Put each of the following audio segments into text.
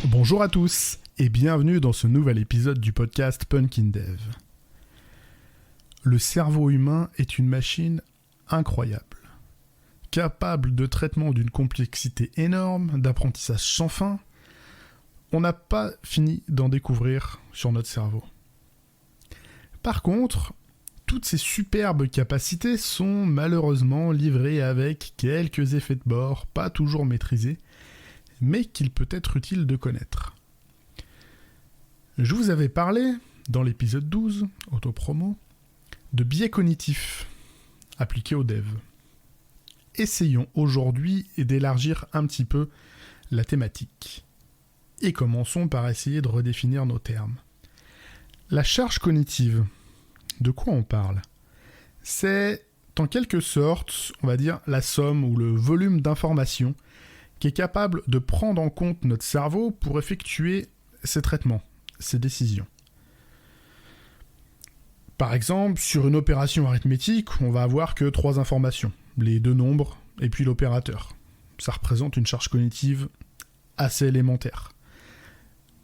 Bonjour à tous et bienvenue dans ce nouvel épisode du podcast Punkin Dev. Le cerveau humain est une machine incroyable, capable de traitement d'une complexité énorme, d'apprentissage sans fin. On n'a pas fini d'en découvrir sur notre cerveau. Par contre, toutes ces superbes capacités sont malheureusement livrées avec quelques effets de bord pas toujours maîtrisés, mais qu'il peut être utile de connaître. Je vous avais parlé, dans l'épisode 12, autopromo, de biais cognitifs appliqués au dev. Essayons aujourd'hui d'élargir un petit peu la thématique. Et commençons par essayer de redéfinir nos termes. La charge cognitive, de quoi on parle ? C'est en quelque sorte, on va dire, la somme ou le volume d'informations qui est capable de prendre en compte notre cerveau pour effectuer ses traitements, ses décisions. Par exemple, sur une opération arithmétique, on va avoir que 3 informations, les 2 nombres et puis l'opérateur. Ça représente une charge cognitive assez élémentaire.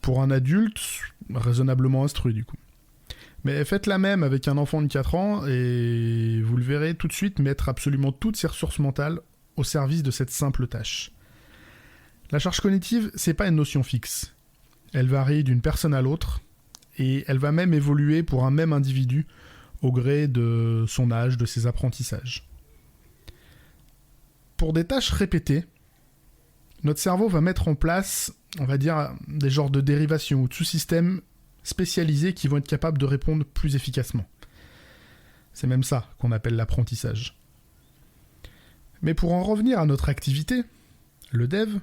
Pour un adulte, raisonnablement instruit du coup. Mais faites la même avec un enfant de 4 ans et vous le verrez tout de suite mettre absolument toutes ses ressources mentales au service de cette simple tâche. La charge cognitive, c'est pas une notion fixe. Elle varie d'une personne à l'autre, et elle va même évoluer pour un même individu au gré de son âge, de ses apprentissages. Pour des tâches répétées, notre cerveau va mettre en place, on va dire, des genres de dérivations ou de sous-systèmes spécialisés qui vont être capables de répondre plus efficacement. C'est même ça qu'on appelle l'apprentissage. Mais pour en revenir à notre activité, le dev,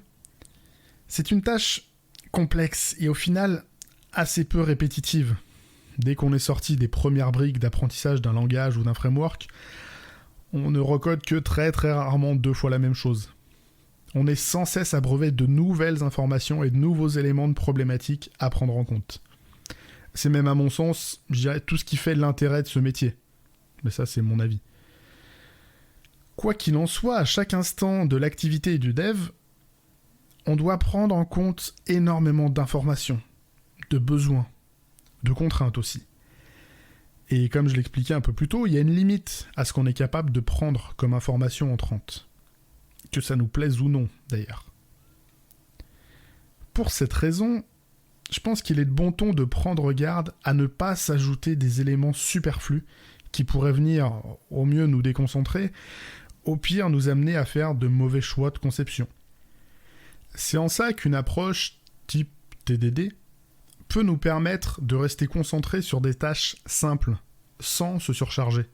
c'est une tâche complexe et au final assez peu répétitive. Dès qu'on est sorti des premières briques d'apprentissage d'un langage ou d'un framework, on ne recode que très très rarement 2 fois la même chose. On est sans cesse abreuvé de nouvelles informations et de nouveaux éléments de problématiques à prendre en compte. C'est même à mon sens, je dirais, tout ce qui fait l'intérêt de ce métier. Mais ça, c'est mon avis. Quoi qu'il en soit, à chaque instant de l'activité du dev, on doit prendre en compte énormément d'informations, de besoins, de contraintes aussi. Et comme je l'expliquais un peu plus tôt, il y a une limite à ce qu'on est capable de prendre comme information entrante. Que ça nous plaise ou non, d'ailleurs. Pour cette raison, je pense qu'il est de bon ton de prendre garde à ne pas s'ajouter des éléments superflus qui pourraient venir au mieux nous déconcentrer, au pire nous amener à faire de mauvais choix de conception. C'est en ça qu'une approche type TDD peut nous permettre de rester concentrés sur des tâches simples, sans se surcharger.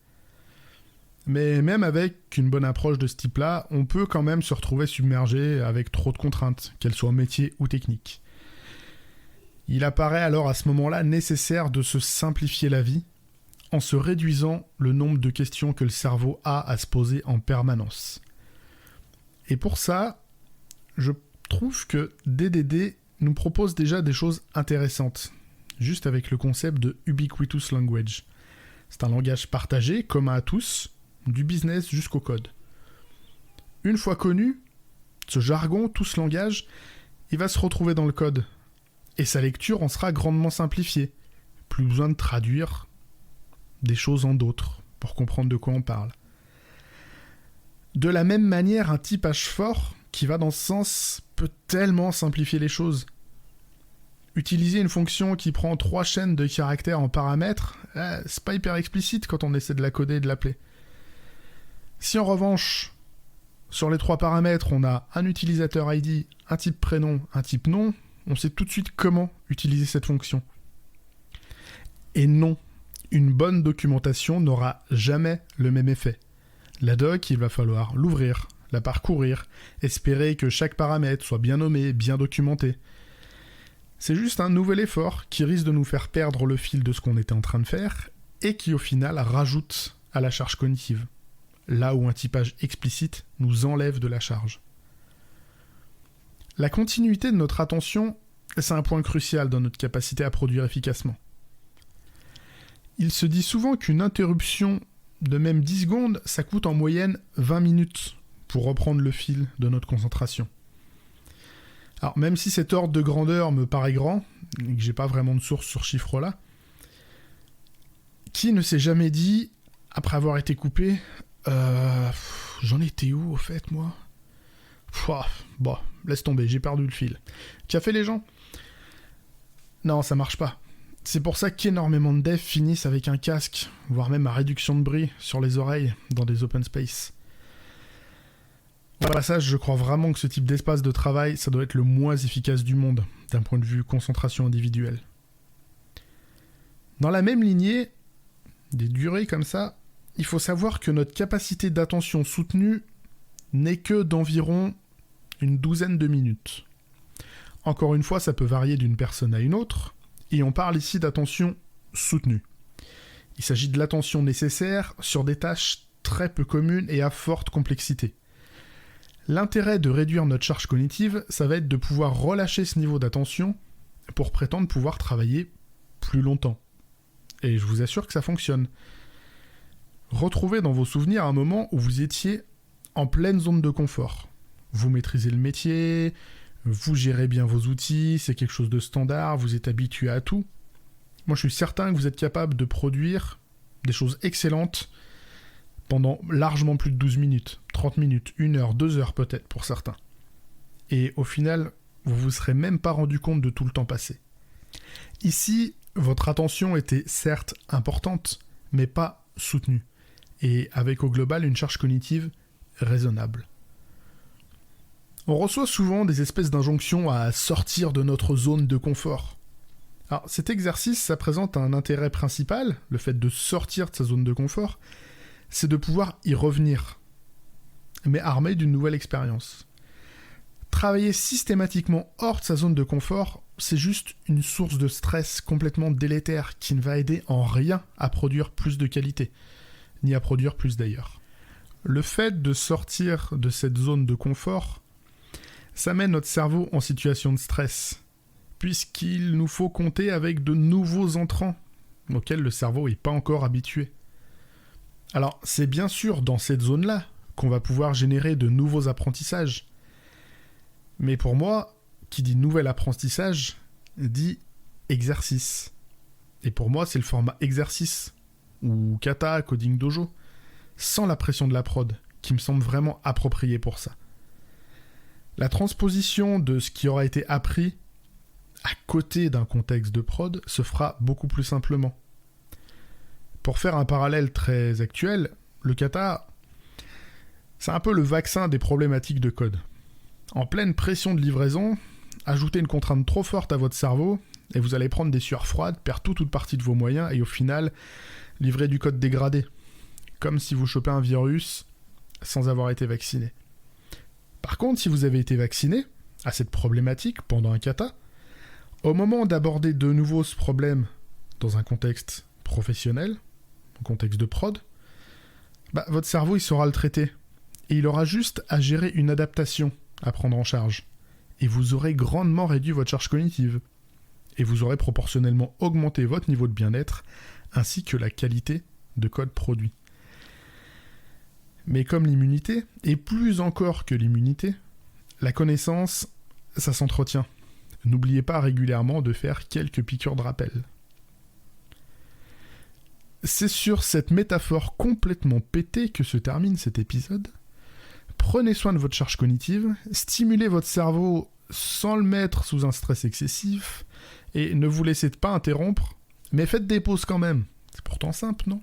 Mais même avec une bonne approche de ce type-là, on peut quand même se retrouver submergé avec trop de contraintes, qu'elles soient métier ou techniques. Il apparaît alors à ce moment-là nécessaire de se simplifier la vie, en se réduisant le nombre de questions que le cerveau a à se poser en permanence. Et pour ça, je trouve que DDD nous propose déjà des choses intéressantes, juste avec le concept de Ubiquitous Language. C'est un langage partagé, commun à tous, du business jusqu'au code. Une fois connu, ce jargon, tout ce langage, il va se retrouver dans le code, et sa lecture en sera grandement simplifiée. Plus besoin de traduire des choses en d'autres, pour comprendre de quoi on parle. De la même manière, un typage fort qui va dans ce sens peut tellement simplifier les choses. Utiliser une fonction qui prend 3 chaînes de caractères en paramètres, c'est pas hyper explicite quand on essaie de la coder et de l'appeler. Si en revanche, sur les 3 paramètres, on a un utilisateur ID, un type prénom, un type nom, on sait tout de suite comment utiliser cette fonction. Et non, une bonne documentation n'aura jamais le même effet. La doc, il va falloir l'ouvrir, la parcourir, espérer que chaque paramètre soit bien nommé, bien documenté. C'est juste un nouvel effort qui risque de nous faire perdre le fil de ce qu'on était en train de faire et qui au final rajoute à la charge cognitive, là où un typage explicite nous enlève de la charge. La continuité de notre attention, c'est un point crucial dans notre capacité à produire efficacement. Il se dit souvent qu'une interruption de même 10 secondes, ça coûte en moyenne 20 minutes pour reprendre le fil de notre concentration. Alors, même si cet ordre de grandeur me paraît grand, et que j'ai pas vraiment de source sur ce chiffre-là, qui ne s'est jamais dit, après avoir été coupé, j'en étais où au fait, moi ? Bon, laisse tomber, j'ai perdu le fil. Qu'a fait les gens ? Non, ça marche pas. C'est pour ça qu'énormément de devs finissent avec un casque, voire même à réduction de bruit sur les oreilles dans des open space. Au passage, je crois vraiment que ce type d'espace de travail, ça doit être le moins efficace du monde, d'un point de vue concentration individuelle. Dans la même lignée, des durées comme ça, il faut savoir que notre capacité d'attention soutenue n'est que d'environ une douzaine de minutes. Encore une fois, ça peut varier d'une personne à une autre, et on parle ici d'attention soutenue. Il s'agit de l'attention nécessaire sur des tâches très peu communes et à forte complexité. L'intérêt de réduire notre charge cognitive, ça va être de pouvoir relâcher ce niveau d'attention pour prétendre pouvoir travailler plus longtemps. Et je vous assure que ça fonctionne. Retrouvez dans vos souvenirs un moment où vous étiez en pleine zone de confort. Vous maîtrisez le métier, vous gérez bien vos outils, c'est quelque chose de standard, vous êtes habitué à tout. Moi, je suis certain que vous êtes capable de produire des choses excellentes pendant largement plus de 12 minutes, 30 minutes, 1 heure, 2 heures peut-être pour certains. Et au final, vous vous serez même pas rendu compte de tout le temps passé. Ici, votre attention était certes importante, mais pas soutenue. Et avec au global une charge cognitive raisonnable. On reçoit souvent des espèces d'injonctions à sortir de notre zone de confort. Alors cet exercice, ça présente un intérêt principal, le fait de sortir de sa zone de confort, c'est de pouvoir y revenir, mais armé d'une nouvelle expérience. Travailler systématiquement hors de sa zone de confort, c'est juste une source de stress complètement délétère qui ne va aider en rien à produire plus de qualité, ni à produire plus d'ailleurs. Le fait de sortir de cette zone de confort, ça met notre cerveau en situation de stress, puisqu'il nous faut compter avec de nouveaux entrants auxquels le cerveau n'est pas encore habitué. Alors, c'est bien sûr dans cette zone-là qu'on va pouvoir générer de nouveaux apprentissages. Mais pour moi, qui dit nouvel apprentissage, dit exercice. Et pour moi, c'est le format exercice, ou kata, coding dojo, sans la pression de la prod, qui me semble vraiment approprié pour ça. La transposition de ce qui aura été appris à côté d'un contexte de prod se fera beaucoup plus simplement. Pour faire un parallèle très actuel, le kata, c'est un peu le vaccin des problématiques de code. En pleine pression de livraison, ajoutez une contrainte trop forte à votre cerveau, et vous allez prendre des sueurs froides, perdre toute partie de vos moyens, et au final, livrer du code dégradé. Comme si vous chopez un virus sans avoir été vacciné. Par contre, si vous avez été vacciné à cette problématique pendant un kata, au moment d'aborder de nouveau ce problème dans un contexte professionnel, un contexte de prod, votre cerveau il saura le traiter. Et il aura juste à gérer une adaptation à prendre en charge. Et vous aurez grandement réduit votre charge cognitive. Et vous aurez proportionnellement augmenté votre niveau de bien-être ainsi que la qualité de code produit. Mais comme l'immunité, et plus encore que l'immunité, la connaissance, ça s'entretient. N'oubliez pas régulièrement de faire quelques piqûres de rappel. C'est sur cette métaphore complètement pétée que se termine cet épisode. Prenez soin de votre charge cognitive, stimulez votre cerveau sans le mettre sous un stress excessif, et ne vous laissez pas interrompre, mais faites des pauses quand même. C'est pourtant simple, non ?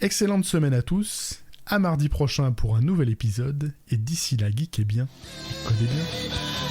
Excellente semaine à tous, à mardi prochain pour un nouvel épisode, et d'ici là, geekez bien, codez bien.